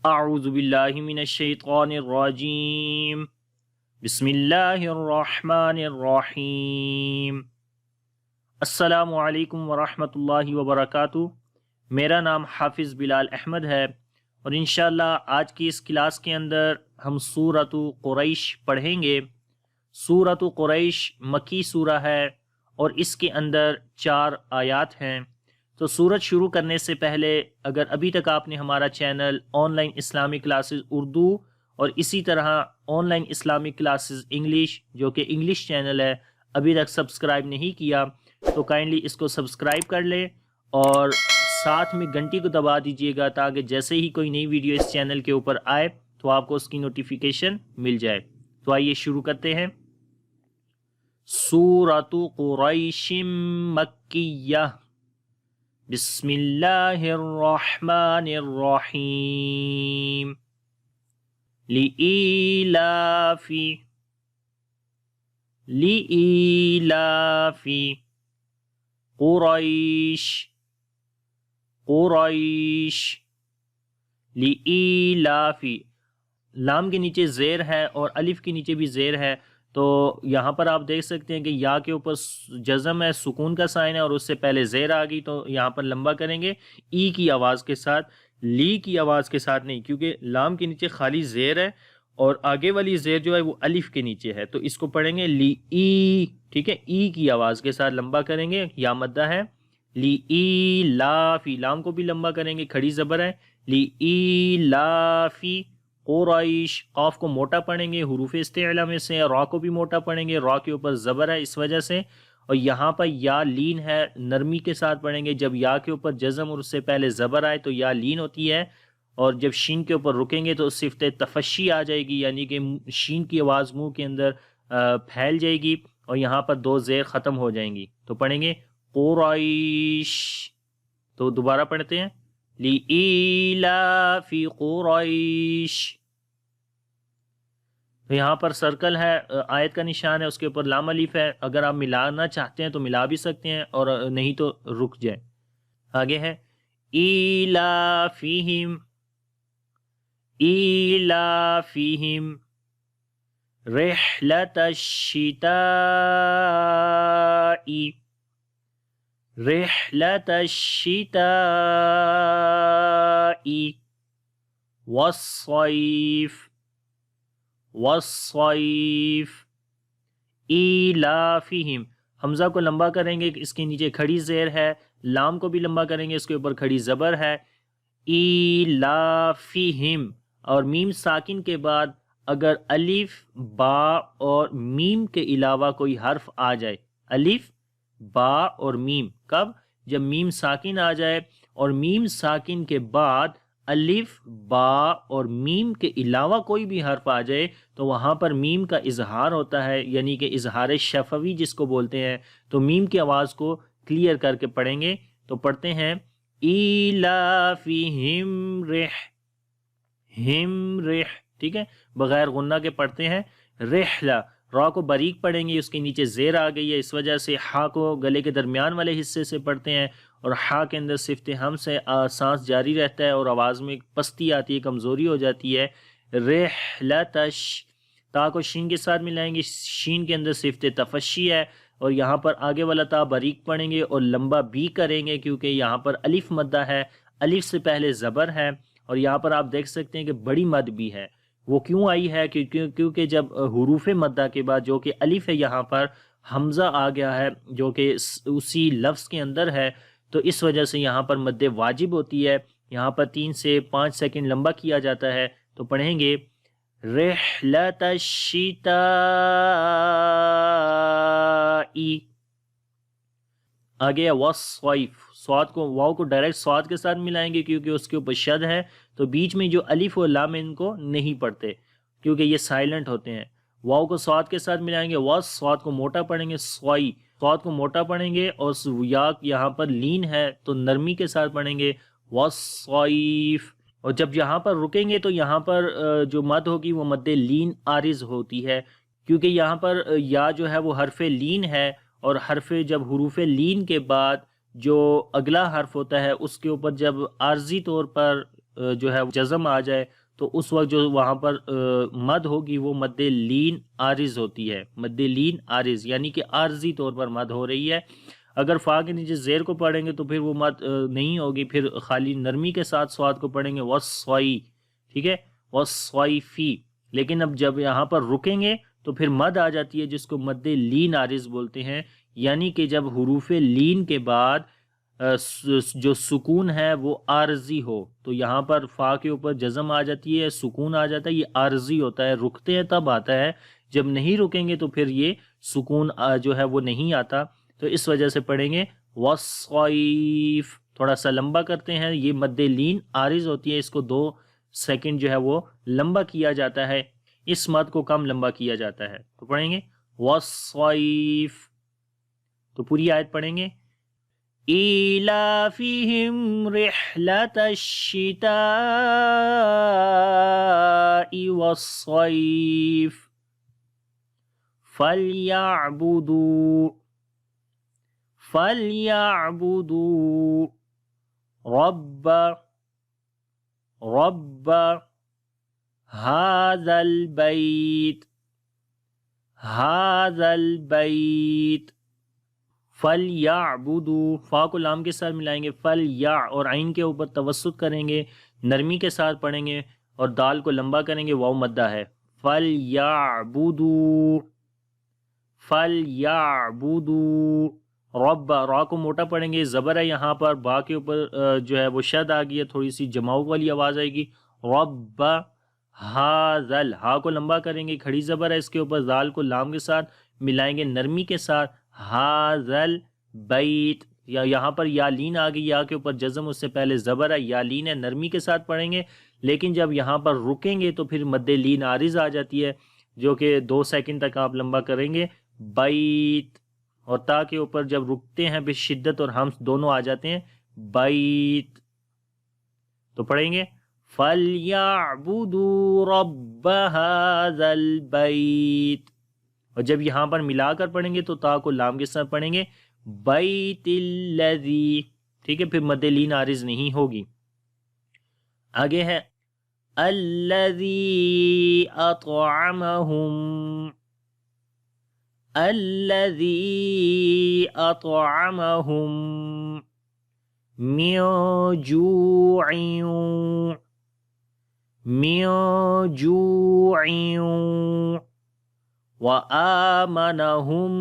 اعوذ باللہ من الشیطان الرجیم بسم اللہ الرحمن الرحیم۔ السلام علیکم ورحمۃ اللہ وبرکاتہ۔ میرا نام حافظ بلال احمد ہے اور انشاءاللہ آج کی اس کلاس کے اندر ہم سورۃ قریش پڑھیں گے۔ سورۃ قریش مکی سورہ ہے اور اس کے اندر 4 آیات ہیں۔ تو سورت شروع کرنے سے پہلے اگر ابھی تک آپ نے ہمارا channel on line Islamic classes Urdu اور اسی طرح on line Islamic classes English جو کہ انگلش چینل ہے ابھی تک سبسکرائب نہیں کیا تو کائنڈلی اس کو سبسکرائب کر لیں اور ساتھ میں گھنٹی کو دبا دیجیے گا تاکہ جیسے ہی کوئی نئی ویڈیو اس چینل کے اوپر آئے تو آپ کو اس کی نوٹیفیکیشن مل جائے۔ تو آئیے شروع کرتے ہیں۔ سورۃ قریش مکیہ، بسم اللہ الرحمن الرحیم۔ لإیلاف قریش لإیلاف، لام کے نیچے زیر ہے اور الف کے نیچے بھی زیر ہے، تو یہاں پر آپ دیکھ سکتے ہیں کہ یا کے اوپر جزم ہے، سکون کا سائن ہے اور اس سے پہلے زیر آ گئی، تو یہاں پر لمبا کریں گے ای کی آواز کے ساتھ، لی کی آواز کے ساتھ نہیں، کیونکہ لام کے نیچے خالی زیر ہے اور آگے والی زیر جو ہے وہ الف کے نیچے ہے، تو اس کو پڑھیں گے لی ای، ٹھیک ہے، ای کی آواز کے ساتھ لمبا کریں گے، یا مدہ ہے۔ لی ای لافی، لام کو بھی لمبا کریں گے، کھڑی زبر ہے۔ لی ای لافی قریش، قاف کو موٹا پڑھیں گے، حروف استعلا میں سے، را کو بھی موٹا پڑھیں گے، را کے اوپر زبر ہے اس وجہ سے، اور یہاں پر یا لین ہے، نرمی کے ساتھ پڑھیں گے، جب یا کے اوپر جزم اور اس سے پہلے زبر آئے تو یا لین ہوتی ہے، اور جب شین کے اوپر رکیں گے تو صفت تفشی آ جائے گی، یعنی کہ شین کی آواز منہ کے اندر پھیل جائے گی اور یہاں پر 2 زیر ختم ہو جائیں گی، تو پڑھیں گے قریش۔ تو دوبارہ پڑھتے ہیں، لإیلاف قریش۔ تو یہاں پر سرکل ہے، آیت کا نشان ہے، اس کے اوپر لام الف ہے، اگر آپ ملانا چاہتے ہیں تو ملا بھی سکتے ہیں اور نہیں تو رک جائیں۔ آگے ہے ایلافہم رحلۃ الشتاء والصیف ایلافہم، حمزہ کو لمبا کریں گے، اس کے نیچے کھڑی زیر ہے، لام کو بھی لمبا کریں گے، اس کے اوپر کھڑی زبر ہے، ایلافہم، اور میم ساکن کے بعد اگر الف با اور میم کے علاوہ کوئی حرف آ جائے، الف با اور میم، کب؟ جب میم ساکن آ جائے اور میم ساکن کے بعد الف با اور میم کے علاوہ کوئی بھی حرف آ جائے تو وہاں پر میم کا اظہار ہوتا ہے، یعنی کہ اظہار شفوی جس کو بولتے ہیں، تو میم کی آواز کو کلیئر کر کے پڑھیں گے، تو پڑھتے ہیں ایلافہم رح، ٹھیک ہے، بغیر غنہ کے پڑھتے ہیں رحلہ، را کو باریک پڑھیں گے، اس کے نیچے زیر آ گئی ہے، اس وجہ سے ہا کو گلے کے درمیان والے حصے سے پڑھتے ہیں، اور ہا کے اندر صفت ہم سے سانس جاری رہتا ہے اور آواز میں پستی آتی ہے، کمزوری ہو جاتی ہے۔ رحلتش، تا کو شین کے ساتھ ملائیں گے، شین کے اندر صفت تفشی ہے اور یہاں پر آگے والا تا باریک پڑھیں گے اور لمبا بھی کریں گے، کیونکہ یہاں پر الف مدہ ہے، الف سے پہلے زبر ہے، اور یہاں پر آپ دیکھ سکتے ہیں کہ بڑی مد بھی ہے۔ وہ کیوں آئی ہے؟ کیونکہ جب حروف مدہ کے بعد جو کہ الف ہے یہاں پر حمزہ آ گیا ہے جو کہ اسی لفظ کے اندر ہے، تو اس وجہ سے یہاں پر مد واجب ہوتی ہے، یہاں پر 3 سے 5 سیکنڈ لمبا کیا جاتا ہے، تو پڑھیں گے رحلۃ الشتاء۔ آگے والصیف، سواد کو واو کو ڈائریکٹ سواد کے ساتھ ملائیں گے کیونکہ اس کے اوپر شد ہے، تو بیچ میں جو الف اور لام ان کو نہیں پڑھتے کیونکہ یہ سائلنٹ ہوتے ہیں۔ واو کو سواد کے ساتھ ملائیں گے، سواد کو موٹا پڑھیں گے، سواد کو موٹا پڑھیں گے، اور یا یہاں پر لین ہے تو نرمی کے ساتھ پڑھیں گے والصیف، اور جب یہاں پر رکیں گے تو یہاں پر جو مد ہوگی وہ مد لین عارض ہوتی ہے، کیونکہ یہاں پر یا جو ہے وہ حرف لین ہے، اور جب حروف لین کے بعد جو اگلا حرف ہوتا ہے اس کے اوپر جب عارضی طور پر جو ہے جزم آ جائے تو اس وقت جو وہاں پر مد ہوگی وہ مد لین عارض ہوتی ہے، مد لین عارض یعنی کہ عارضی طور پر مد ہو رہی ہے۔ اگر فا کے نیچے زیر کو پڑھیں گے تو پھر وہ مد نہیں ہوگی، پھر خالی نرمی کے ساتھ سواد کو پڑھیں گے وصوئی، ٹھیک ہے، وصویفی۔ لیکن اب جب یہاں پر رکیں گے تو پھر مد آ جاتی ہے جس کو مد لین عارض بولتے ہیں، یعنی کہ جب حروف لین کے بعد جو سکون ہے وہ عارضی ہو تو یہاں پر فا کے اوپر جزم آ جاتی ہے، سکون آ جاتا ہے، یہ عارضی ہوتا ہے، رکتے ہیں تب آتا ہے، جب نہیں رکیں گے تو پھر یہ سکون جو ہے وہ نہیں آتا، تو اس وجہ سے پڑھیں گے وصیف۔ تھوڑا سا لمبا کرتے ہیں، یہ مد لین عارض ہوتی ہے، اس کو 2 سیکنڈ جو ہے وہ لمبا کیا جاتا ہے، اس مد کو کم لمبا کیا جاتا ہے، تو پڑھیں گے وصیف۔ تو پوری آیت پڑھیں گے إِيلَافِهِمْ رِحْلَةَ الشِّتَاءِ وَالصَّيْفِ فَلْيَعْبُدُوا رَبَّ هَذَا الْبَيْتِ فَلْيَعْبُدُوا، فا کو لام کے ساتھ ملائیں گے، فَلْيَع اور عین کے اوپر توسط کریں گے، نرمی کے ساتھ پڑھیں گے اور دال کو لمبا کریں گے، واو مدہ ہے، فَلْيَعْبُدُوا رَبَّ، را کو موٹا پڑھیں گے، زبر ہے یہاں پر، با کے اوپر جو ہے وہ شد آ گئی ہے، تھوڑی سی جماؤ والی آواز آئے گی، رب ہاذل، ہا کو لمبا کریں گے، کھڑی زبر ہے اس کے اوپر، زال کو لام کے ساتھ ملائیں گے نرمی کے ساتھ، ہاذل بیت، یا یہاں پر یا لین آ گئی، یا کے اوپر جزم، اس سے پہلے زبر ہے، یا لین ہے، نرمی کے ساتھ پڑھیں گے، لیکن جب یہاں پر رکیں گے تو پھر مد لین عارض آ جاتی ہے جو کہ 2 سیکنڈ تک آپ لمبا کریں گے، بیت، اور تا کے اوپر جب رکتے ہیں پھر شدت اور ہمس دونوں آ جاتے ہیں، بیت، تو پڑھیں گے فَلْيَعْبُدُوا رَبَّ هَذَا الْبَيْتِ، اور جب یہاں پر ملا کر پڑھیں گے تو تا کو لام کے ساتھ پڑھیں گے بیت الذی، ٹھیک ہے، پھر مد لین عارض نہیں ہوگی۔ آگے ہے الذی اطعمہم من جوع وآمنهم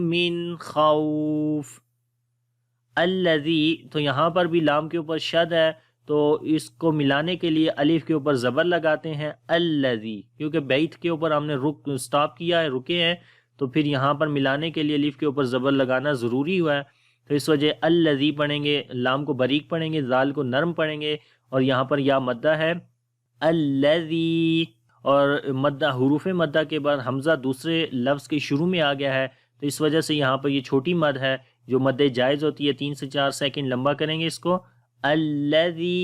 من خوف الذی، تو یہاں پر بھی لام کے اوپر شد ہے تو اس کو ملانے کے لیے الف کے اوپر زبر لگاتے ہیں، الذی، کیونکہ بیت کے اوپر ہم نے سٹاپ کیا ہے، رکے ہیں، تو پھر یہاں پر ملانے کے لیے الف کے اوپر زبر لگانا ضروری ہوا ہے، تو اس وجہ الذی پڑھیں گے، لام کو باریک پڑھیں گے، زال کو نرم پڑھیں گے، اور یہاں پر یا مدہ ہے الذی، اور مدہ، حروف مدہ کے بعد حمزہ دوسرے لفظ کے شروع میں آ گیا ہے تو اس وجہ سے یہاں پر یہ چھوٹی مد ہے جو مد جائز ہوتی ہے، 3 سے 4 سیکنڈ لمبا کریں گے اس کو، الذی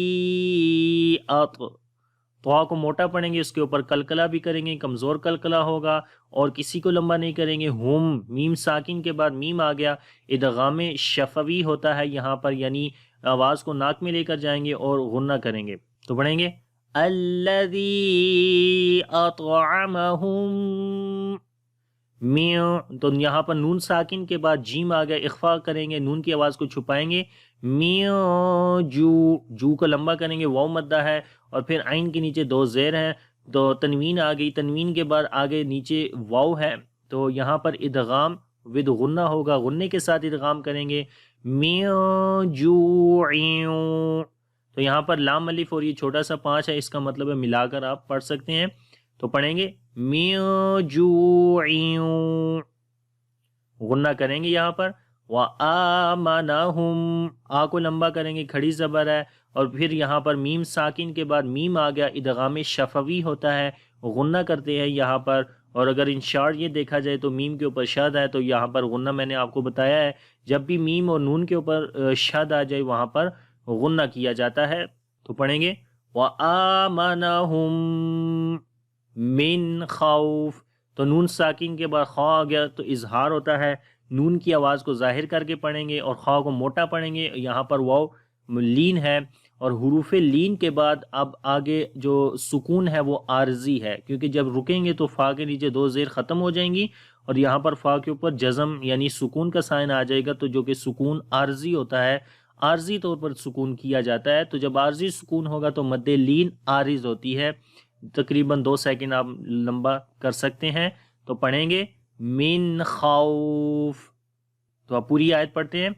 تو کو موٹا پڑھیں گے، اس کے اوپر کلکلا بھی کریں گے، کمزور کلکلا ہوگا، اور کسی کو لمبا نہیں کریں گے، ہم، میم ساکن کے بعد میم آ گیا، ادغام شفوی ہوتا ہے یہاں پر، یعنی آواز کو ناک میں لے کر جائیں گے اور غنہ کریں گے، تو پڑھیں گے الذی اطعمہم من، تو یہاں پر نون ساکن کے بعد جیم آ گیا، اخفا کریں گے، نون کی آواز کو چھپائیں گے، من جو کو لمبا کریں گے، واو مدہ ہے، اور پھر عین کے نیچے 2 زیر ہیں تو تنوین آ گئی، تنوین کے بعد آگے نیچے واو ہے تو یہاں پر ادغام ود غنہ ہوگا، غنے کے ساتھ ادغام کریں گے، من جوع، تو یہاں پر لام الف اور یہ چھوٹا سا 5 ہے، اس کا مطلب ہے ملا کر آپ پڑھ سکتے ہیں، تو پڑھیں گے من جوع، غنہ کریں گے یہاں پر، وآمنہم، آ کو لمبا کریں گے، کھڑی زبر ہے، اور پھر یہاں پر میم ساکن کے بعد میم آ گیا، ادغام شفوی ہوتا ہے، غنہ کرتے ہیں یہاں پر، اور اگر ان شارٹ یہ دیکھا جائے تو میم کے اوپر شد ہے تو یہاں پر غنہ میں نے آپ کو بتایا ہے، جب بھی میم اور نون کے اوپر شد آ جائے وہاں پر غنہ کیا جاتا ہے، تو پڑھیں گے وآمنہم من خوف، تو نون ساکن کے بعد خواہ آ گیا تو اظہار ہوتا ہے، نون کی آواز کو ظاہر کر کے پڑھیں گے اور خا کو موٹا پڑھیں گے. یہاں پر واو لین ہے اور حروف لین کے بعد اب آگے جو سکون ہے وہ عارضی ہے, کیونکہ جب رکیں گے تو فا کے نیچے دو زیر ختم ہو جائیں گی اور یہاں پر فا کے اوپر جزم یعنی سکون کا سائن آ جائے گا, تو جو کہ سکون عارضی ہوتا ہے, عارضی طور پر سکون کیا جاتا ہے. تو جب عارضی سکون ہوگا تو مد لین عارض ہوتی ہے. تقریباً 2 سیکنڈ آپ لمبا کر سکتے ہیں. تو پڑھیں گے من خوف. تو آپ پوری آیت پڑھتے ہیں.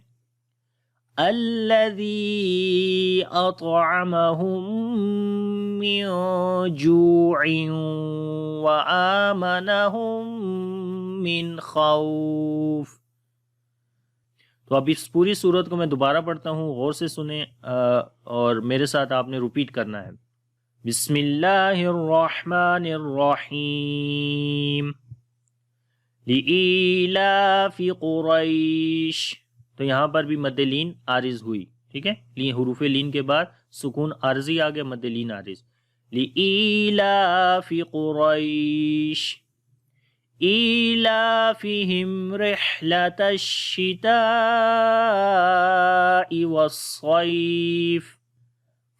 الذی اطعمہم من جوع وآمنہم من خوف. تو اب اس پوری صورت کو میں دوبارہ پڑھتا ہوں, غور سے سنیں اور میرے ساتھ آپ نے ریپیٹ کرنا ہے. بسم اللہ الرحمن الرحیم لإیلاف قریش. تو یہاں پر بھی مد لین عارض ہوئی, ٹھیک ہے, حروف لین کے بعد سکون عارضی آ گیا, مد لین عارض. لإیلاف قریش ایلافہم رحلۃ الشتاء والصیف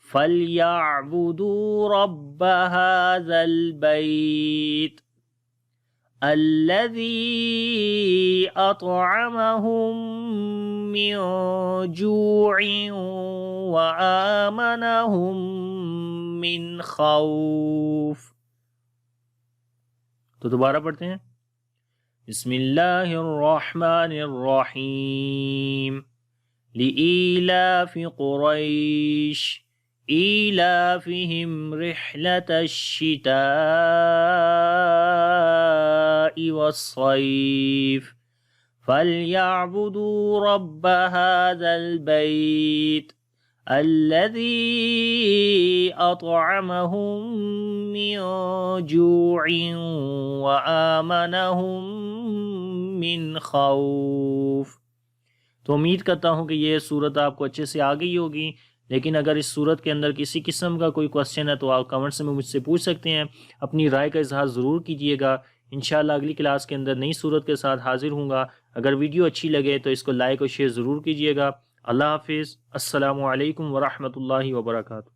فلیعبدوا رب ھذا البیت الذی اطعمہم من جوع وآمنہم من خوف. تو دوبارہ پڑھتے ہیں. بسم اللہ الرحمن الرحیم لإیلاف قریش ایلافہم رحلۃ الشتاء والصیف فلیعبدوا رب ھذا البیت الذی اطعمہم من جوع وآمنہم من خوف. تو امید کرتا ہوں کہ یہ صورت آپ کو اچھے سے آ گئی ہوگی, لیکن اگر اس صورت کے اندر کسی قسم کا کوئی کوسچن ہے تو آپ کمنٹس میں مجھ سے پوچھ سکتے ہیں. اپنی رائے کا اظہار ضرور کیجیے گا. انشاءاللہ اگلی کلاس کے اندر نئی صورت کے ساتھ حاضر ہوں گا. اگر ویڈیو اچھی لگے تو اس کو لائک اور شیئر ضرور کیجیے گا. اللہ حافظ. السلام علیکم ورحمۃ اللہ وبرکاتہ.